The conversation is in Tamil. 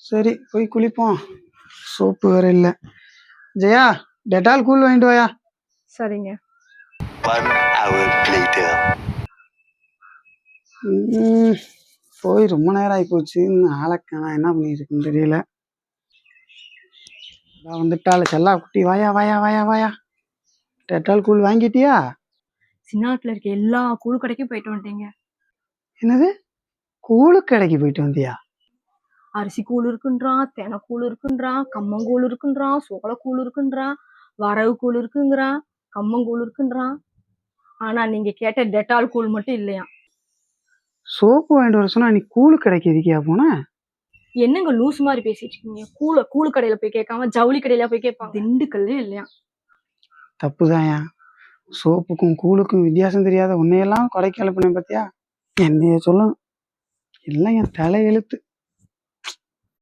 சரி போய் குளிப்போம். சோப்பு வேற இல்லை. ஜெயா, டெட்டால் கூல் வாங்கிட்டு வாயா. சரிங்க. 1 hour later. போய் ரொம்ப நேரம் ஆகி போச்சு. ஆளக்கான என்ன பண்ணிருக்குன்னு தெரியல. வந்துட்டால செல்லா குட்டி, வாயா வாயா வாயா வாயா. Dettol cool வாங்கிட்டியா? சின்னாட்டில் இருக்க எல்லா கூழ் கடைக்கும் போயிட்டு வந்துட்டீங்க. என்னது, கூழு கடைக்கு போயிட்டு வந்தியா? அரிசி கூழ் இருக்குன்றான், தெனை கூழ் இருக்குன்றான், கம்மங்கூழ் இருக்குன்றான், சோளக்கூழ் இருக்குன்றான், வரவு கூழ் இருக்குங்கிறான், கம்மங்கூழ் இருக்குன்றான். ஆனா நீங்க கேட்ட டெட்டால் கூழ் மட்டும் இல்லையா. சோப்பு வாங்கிட்டு வர சொன்னா நீ கூழு கடைக்கு எதுக்கியா போன? என்னங்க லூஸ் மாதிரி பேசிட்டு இருக்கீங்க? கூழு கடையில போய் கேட்காம ஜவுளி கடையில போய் கேட்பாங்க. திண்டுக்கல்லே இல்லையா. தப்புதான்யா. சோப்புக்கும் கூழுக்கும் வித்தியாசம் தெரியாத உன்னையெல்லாம் கொடைக்கு அனுப்பினேன் பார்த்தியா? என்னைய சொல்லணும். இல்லை என் தலை எழுத்து.